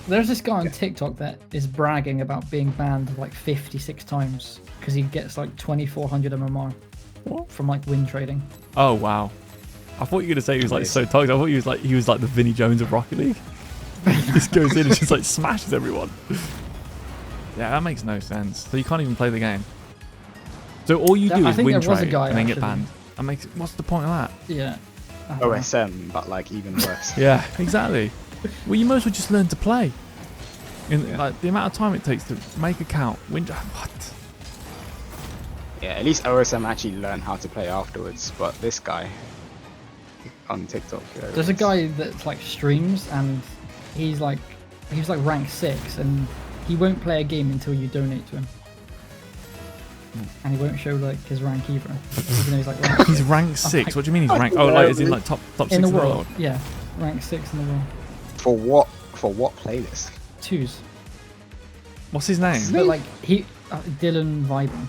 There's this guy on TikTok that is bragging about being banned like 56 times because he gets like 2,400 MMR from like win trading. Oh wow. I thought you were gonna say he was like so toxic. I thought he was like the Vinny Jones of Rocket League. He just goes in and just like smashes everyone. Yeah, that makes no sense. So you can't even play the game. So all you do is win trade and then get banned. That makes it, what's the point of that? Yeah. OSM, but like even worse. Yeah, exactly. Well, you might as well just learn to play. Like the amount of time it takes to make a count, win. What? Yeah, at least OSM actually learned how to play afterwards. But this guy on TikTok, there's a guy that like streams and he's like rank 6 and he won't play a game until you donate to him. And he won't show like his rank either. Even though he's like rank he's rank 6. Like, what do you mean he's rank? Oh, like is in like top 6 in the world? Yeah, rank 6 in the world. For what? For what playlist? 2s. What's his name? But like Dylan Vibin.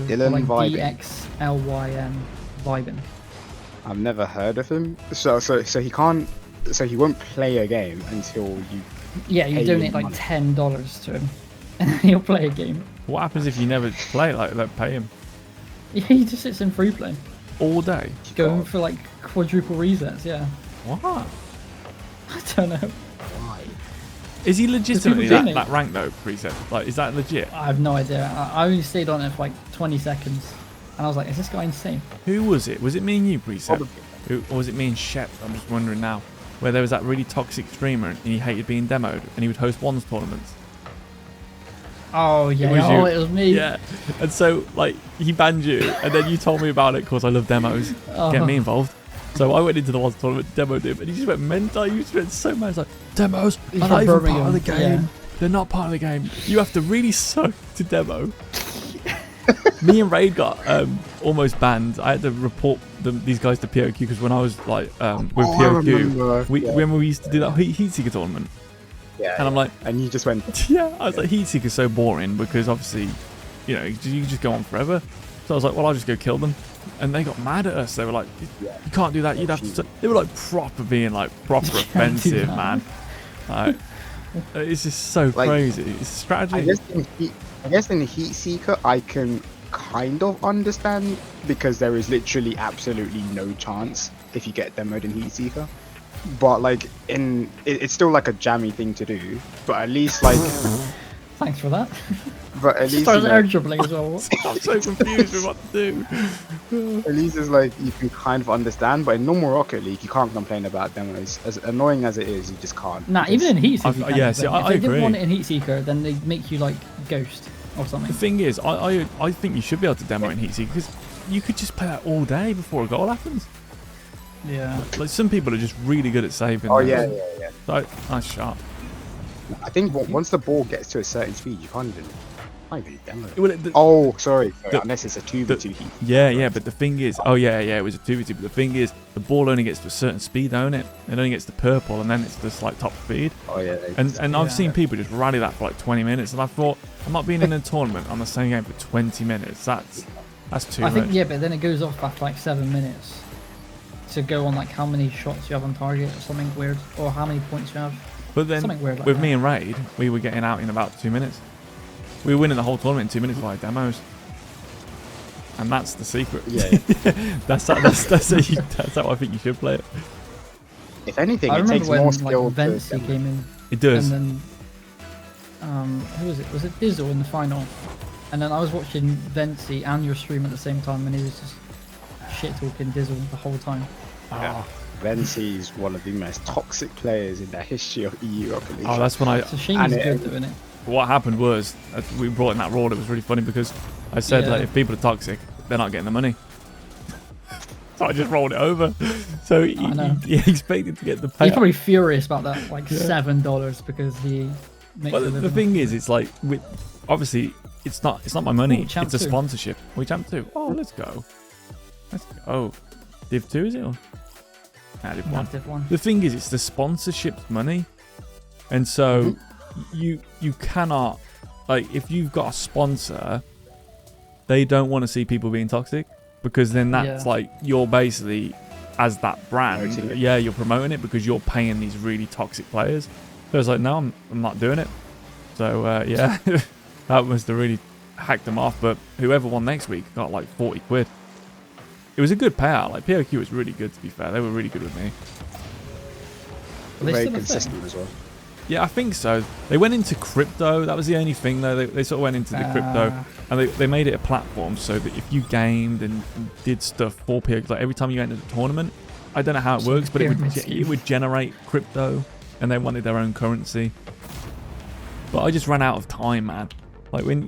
Dylan like Vibin. DXLYN Vibin. I've never heard of him. So he can't. So he won't play a game until you. Yeah, you donate like $10 to him, and then he'll play a game. What happens if you never play? Like, they pay him Yeah, he just sits in free play all day. Going for like quadruple resets. Yeah. What? I don't know. Why? Is he legitimately that rank though, preset? Like, is that legit? I have no idea. I only stayed on it for like 20 seconds, and I was like, "Is this guy insane?" Who was it? Was it me and you, preset? Or was it me and Shep? I'm just wondering now. Where there was that really toxic streamer and he hated being demoed and he would host ones tournaments. Oh yeah, it was me. Yeah, and so like he banned you, and then you told me about it because I love demos. Get me involved. So I went into the ones tournament, demoed him, and he just went mental. He just went so mad. He's like, demos are not even part of the game. Yeah. They're not part of the game. You have to really suck to demo. Me and Raid got almost banned. I had to report these guys to POQ because when I was like with POQ, when we used to do that Heat Seeker tournament. Yeah, and I'm like, and you just went. Yeah, I was like, Heat Seeker's so boring because obviously, you know, you just go on forever. So I was like, well, I'll just go kill them. And they got mad at us. They were like, you can't do that. You'd have to. They were like proper offensive, man. Like, it's just so crazy. It's strategy. I guess in Heat Seeker, I can kind of understand because there is literally absolutely no chance if you get demoed in Heat Seeker. But like it's still like a jammy thing to do. But at least like. Thanks for that. But at least starts air dribbling as well. I'm so confused with what to do. At least it's like you can kind of understand. But in normal Rocket League, you can't complain about demos. As annoying as it is, you just can't. Nah, even in Heat Seeker. Yeah, see, I agree. If they didn't want it in Heat Seeker, then they make you like Ghost or something. The thing is, I think you should be able to demo in Heat Seeker because you could just play that all day before a goal happens. Yeah. Like some people are just really good at saving. Oh yeah. So, nice shot. I think once the ball gets to a certain speed, you can't even demo it. Sorry. Unless it's a 2v2 Heat. Yeah, but the thing is, it was a 2v2, but the thing is, the ball only gets to a certain speed, don't it? It only gets to purple, and then it's just like top speed. Oh yeah. And I've seen people just rally that for like 20 minutes, and I thought, I'm not being in a tournament on the same game for 20 minutes. That's too much. I think, yeah, but then it goes off after like 7 minutes to go on like how many shots you have on target or something weird, or how many points you have. But then like with me and Raid, we were getting out in about 2 minutes. We were winning the whole tournament in 2 minutes via demos, and that's the secret. Yeah. that's how I think you should play it. If anything, it takes more skill. Like, Vency came in. It does. And then, who was it? Was it Dizzle in the final? And then I was watching Vency and your stream at the same time, and he was just shit talking Dizzle the whole time. Yeah. Vency is one of the most toxic players in the history of EU Rocket League. Oh, that's when It's a shame he's good doing it. What happened was, we brought in that rule. It was really funny because I said, like, if people are toxic, they're not getting the money. So I just rolled it over. So he expected to get the pay. He's probably furious about that, like $7 because he makes a living. The thing is, it's like, obviously, it's not my money. It's a sponsorship. We Champ 2. Oh, let's go. Div 2 is it? Or? Nah, Div 1. Div 1. The thing is, it's the sponsorship's money, and so you cannot, like, if you've got a sponsor, they don't want to see people being toxic because then that's like you're basically, as that brand, you're promoting it because you're paying these really toxic players. So I was like, no, I'm not doing it. So yeah, that must have really hacked them off. But whoever won next week got like 40 quid. It was a good payout. Like POQ was really good, to be fair. They were really good with me. Very consistent as well. Yeah, I think so. They went into crypto. That was the only thing, though. They sort of went into the crypto, and they made it a platform so that if you gamed and did stuff for POQ, like every time you entered a tournament, I don't know how it works, but it would generate crypto, and they wanted their own currency. But I just ran out of time, man. Like when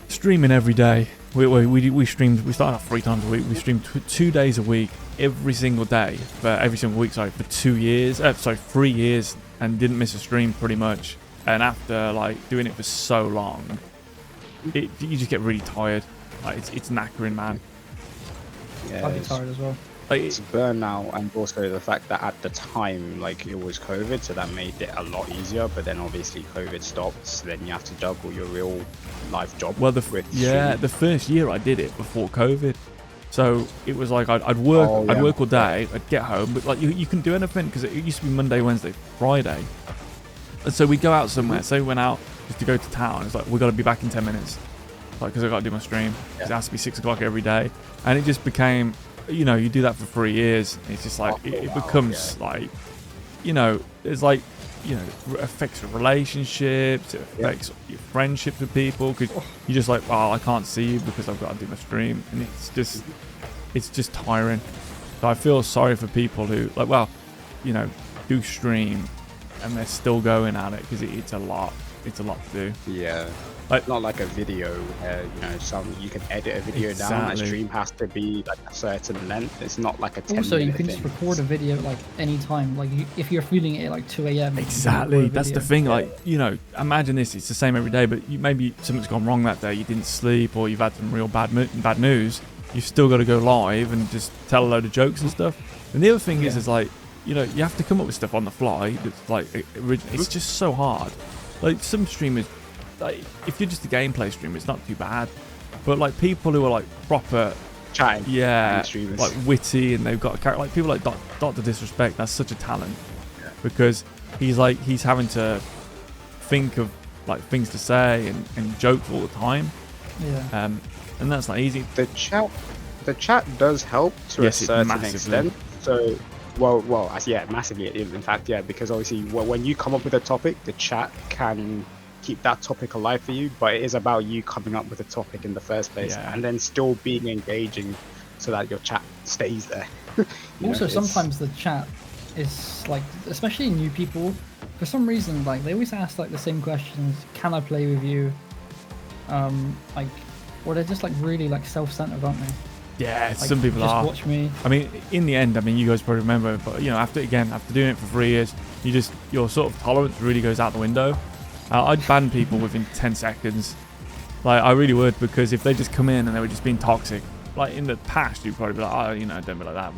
streaming every day. We streamed. We started off 3 times a week. We streamed 2 days a week, every single day for 2 years. 3 years, and didn't miss a stream pretty much. And after like doing it for so long, you just get really tired. Like it's knackering, man. Yeah, I'd be tired as well. Like, it's burnout, and also the fact that at the time, like, it was COVID, so that made it a lot easier. But then obviously COVID stopped, so then you have to juggle your real life job. Well, the first year I did it before COVID, so it was like I'd work all day, I'd get home, but like you couldn't do anything because it used to be Monday, Wednesday, Friday, and so we'd go out somewhere. Say we went out just to go to town. It's like we got to be back in 10 minutes, like because I got to do my stream. It has to be 6 o'clock every day, and it just became. You know, you do that for 3 years. It's just like it becomes like, you know, it's like, you know, it affects your relationships. It affects your friendships with people because you're just like, oh, I can't see you because I've got to do my stream, and it's just tiring. So I feel sorry for people who like, well, you know, do stream and they're still going at it because it's a lot. It's a lot to do. Yeah. Like, not like a video where, you know, you can edit a video down. A stream has to be like a certain length. It's not like a 10-minute Also, you can just record a video like anytime. Like if you're feeling it at like 2 a.m. Exactly. That's the thing. Like, you know, imagine this. It's the same every day, but maybe something's gone wrong that day. You didn't sleep, or you've had some real bad news. You've still got to go live and just tell a load of jokes and stuff. And the other thing is like, you know, you have to come up with stuff on the fly. It's like it's just so hard. Like some streamers. Like, if you're just a gameplay streamer, it's not too bad. But like people who are like proper chatting, like witty, and they've got a character, like people like Dr. Disrespect. That's such a talent because he's having to think of like things to say and jokes all the time. Yeah. And that's not easy. The chat does help to a certain extent. So. Well, massively. In fact, because obviously, when you come up with a topic, the chat can keep that topic alive for you. But it is about you coming up with a topic in the first place, and then still being engaging, so that your chat stays there. Also, sometimes the chat is like, especially new people, for some reason, like they always ask like the same questions. Can I play with you? Like, or they're just like really like self-centered, aren't they? Yeah, like, some people are. Watch me. I mean, in the end, I mean, you guys probably remember, but you know, after doing it for 3 years, your sort of tolerance really goes out the window. I'd ban people within 10 seconds. Like, I really would, because if they just come in and they were just being toxic, like in the past, you'd probably be like, oh, you know, don't be like that.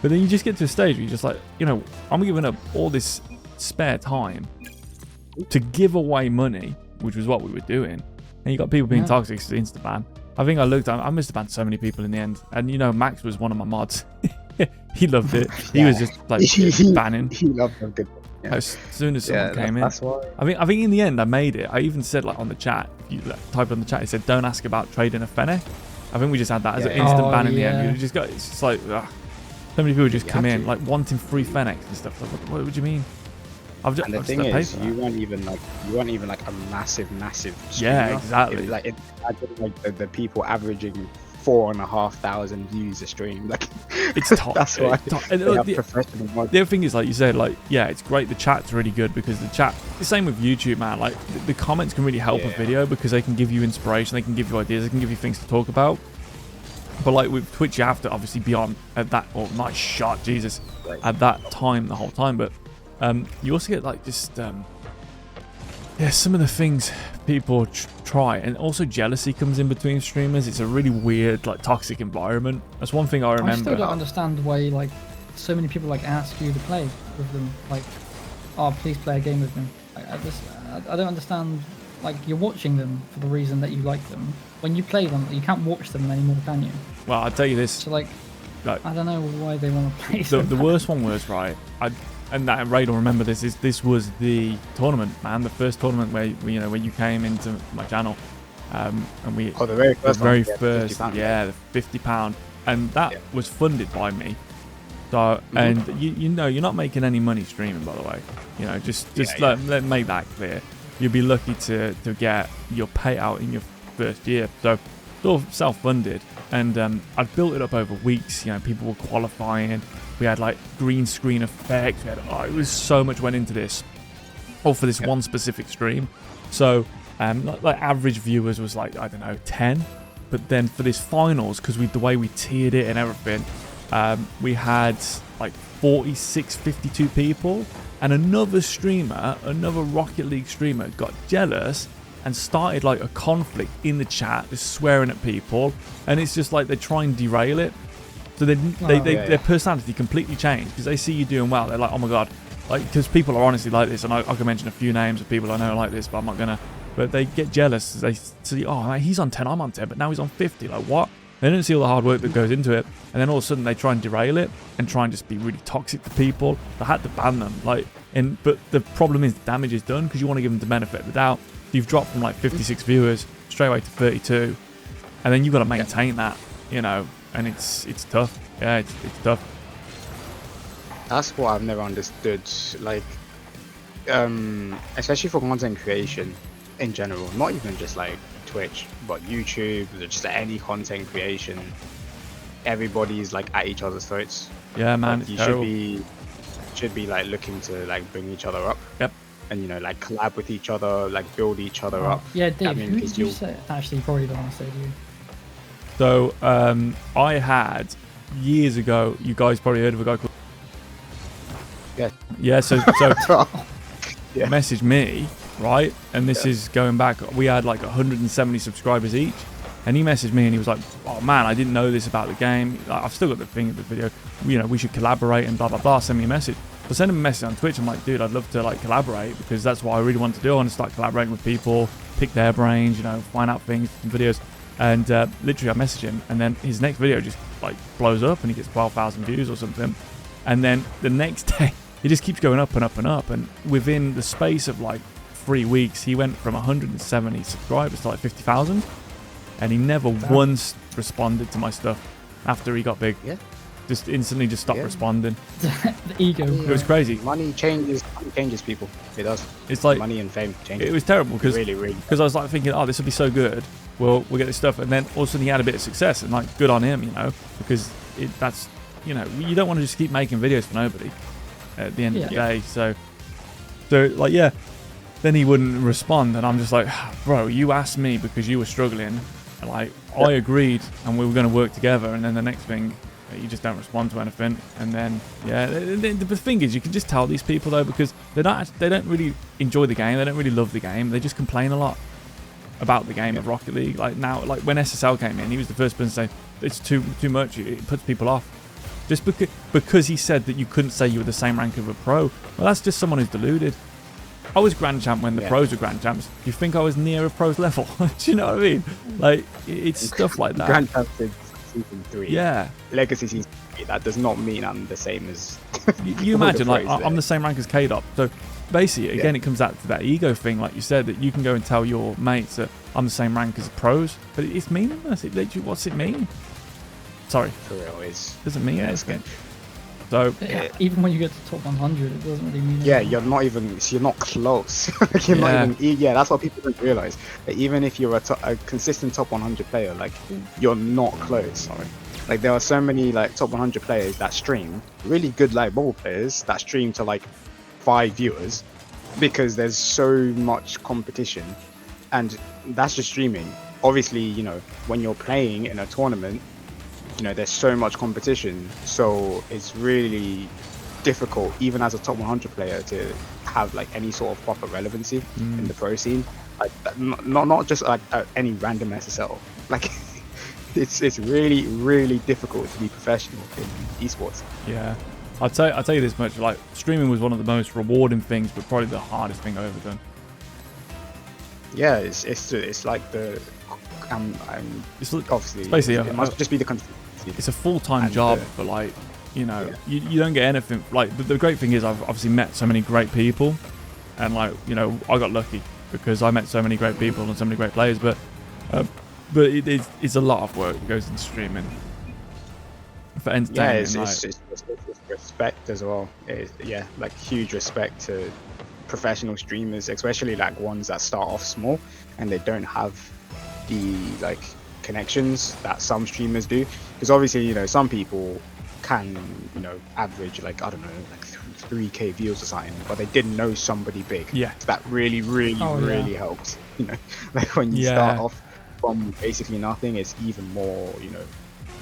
But then you just get to a stage where you're just like, you know, I'm giving up all this spare time to give away money, which was what we were doing. And you got people being toxic, so insta ban. I think I must have banned so many people in the end. And you know, Max was one of my mods. He loved it. He was just like banning. He loved them. As soon as someone came in. That's why. I think in the end I made it. I even said like on the chat, if you typed on the chat, it said don't ask about trading a Fennec. I think we just had that as an instant ban in the end. You just got, it's just like, ugh. So many people just come in like wanting free Fennecs and stuff. Like, what would you mean? And the thing is, you weren't even like a massive streamer. Yeah, exactly. The people averaging 4,500 views a stream. Like, it's top. That's why. The other thing is, like you said, like, yeah, it's great. The chat's really good because the same with YouTube, man. Like the comments can really help a video because they can give you inspiration, they can give you ideas, they can give you things to talk about. But like with Twitch, you have to obviously be on at that. Oh, nice shot, Jesus! At that time, the whole time, but. You also get like just some of the things people try, and also jealousy comes in between streamers. It's a really weird, like, toxic environment. That's one thing I remember. I still don't understand why like so many people like ask you to play with them. Like, oh, please play a game with them. Like, I don't understand. Like, you're watching them for the reason that you like them. When you play them, you can't watch them anymore, can you? Well, I'll tell you this. So like I don't know why they want to play. The worst one was, right, and that Raid will remember this was the tournament, man, the first tournament where when you came into my channel, and we the very first the very one, first £50, yeah, the £50, and that was funded by me. So and you know you're not making any money streaming, by the way. Just let make that clear. You'll be lucky to get your payout in your first year. So it's all self-funded, and I've built it up over weeks. People were qualifying. We had like green screen effects. It was so much went into this, all for this one specific stream. So like average viewers was like, I don't know, 10. But then for this finals, because the way we tiered it and everything, we had like 46, 52 people. And another streamer, another Rocket League streamer, got jealous and started like a conflict in the chat, just swearing at people. And it's just like they try and derail it. So their personality completely changed because they see you doing well. They're like, oh my god, like, because people are honestly like this, and I can mention a few names of people I know like this, but I'm not gonna. But they get jealous. They see, oh man, he's on 10, I'm on 10, but now he's on 50. Like what? They don't see all the hard work that goes into it, and then all of a sudden they try and derail it and try and just be really toxic to people. I had to ban them. But the problem is the damage is done because you want to give them the benefit of the doubt. You've dropped from like 56 viewers straight away to 32, and then you've got to maintain that, and it's tough. Yeah, it's tough. That's what I've never understood. Like, especially for content creation in general, not even just like Twitch, but YouTube, just any content creation, everybody's like at each other's throats. Yeah, man. Like, you should be like looking to like bring each other up. Yep. And like collab with each other, like build each other up. Yeah, Dave, who did you say? Actually, probably don't want to say to you. So I had years ago. You guys probably heard of a guy called. Yeah. So message me, right? And this is going back. We had like 170 subscribers each, and he messaged me and he was like, "Oh man, I didn't know this about the game. I've still got the thing of the video. We should collaborate and blah blah blah. Send me a message." So I sent him a message on Twitch. I'm like, "Dude, I'd love to like collaborate because that's what I really want to do. I want to start collaborating with people, pick their brains, find out things from videos." And literally, I messaged him, and then his next video just like blows up, and he gets 12,000 views or something. And then the next day, it just keeps going up and up and up. And within the space of like 3 weeks, he went from 170 subscribers to like 50,000. And he never once responded to my stuff after he got big. Yeah. Just instantly just stopped responding. The ego. It was crazy. Money changes people. It does. It's like money and fame changes. It was terrible because really. Because I was like thinking, oh, this would be so good. We'll get this stuff, and then all of a sudden he had a bit of success, and like good on him, because that's you don't want to just keep making videos for nobody at the end of the day. So like then he wouldn't respond, and I'm just like, bro, you asked me because you were struggling, and like I agreed, and we were going to work together, and then the next thing. You just don't respond to anything, and then the thing is, you can just tell these people though, because they don't really enjoy the game, they don't really love the game, they just complain a lot about the game of Rocket League. Like now, like when SSL came in, he was the first person to say it's too much, it puts people off, just because he said that you couldn't say you were the same rank of a pro. Well, that's just someone who's deluded. I was Grand Champ when the pros were Grand Champs. You think I was near a pro's level? Do you know what I mean? Like it's stuff like that. Grand Champ Season 3. Yeah. Legacy Season 3. That does not mean I'm the same as. you imagine, like I'm the same rank as K-Dop. So basically, again, it comes out to that ego thing, like you said, that you can go and tell your mates that I'm the same rank as pros, but it's meaningless. What's it mean? Sorry. For real, it doesn't mean anything. So even when you get to top 100, it doesn't really mean. Yeah, you're not close. You're not even. Yeah, that's what people don't realize. That even if you're a consistent top 100 player, like you're not close. Sorry. Like there are so many like top 100 players that stream, really good like ball players that stream to like 5 viewers, because there's so much competition, and that's just streaming. Obviously, when you're playing in a tournament. There's so much competition, so it's really difficult, even as a top 100 player, to have like any sort of proper relevancy in the pro scene. Like not just like any random SSL. Like it's really, really difficult to be professional in esports. Yeah, I'll tell you this much: like streaming was one of the most rewarding things, but probably the hardest thing I've ever done. Yeah, it's like the it's obviously basically it must just be the consistency. It's a full-time job for like You know, you don't get anything. Like the great thing is I've obviously met so many great people, and like, you know, I got lucky because I met so many great people and so many great players. But it's a lot of work that goes into streaming for entertainment. Yeah, it's respect as well. Like huge respect to professional streamers, especially like ones that start off small and they don't have the like connections that some streamers do. Because obviously, you know, some people can, you know, average like, I don't know, like 3K views or something, but they didn't know somebody big. Yeah. So that really helps. You know, like when you start off from basically nothing, it's even more, you know,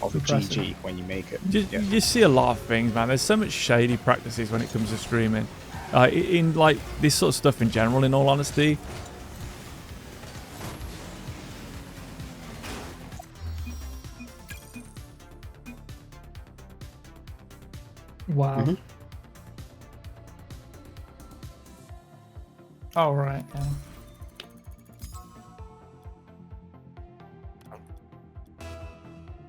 of a GG when you make it. You see a lot of things, man. There's so much shady practices when it comes to streaming. In like this sort of stuff in general, in all honesty. Wow. Mm-hmm. All right. Yeah.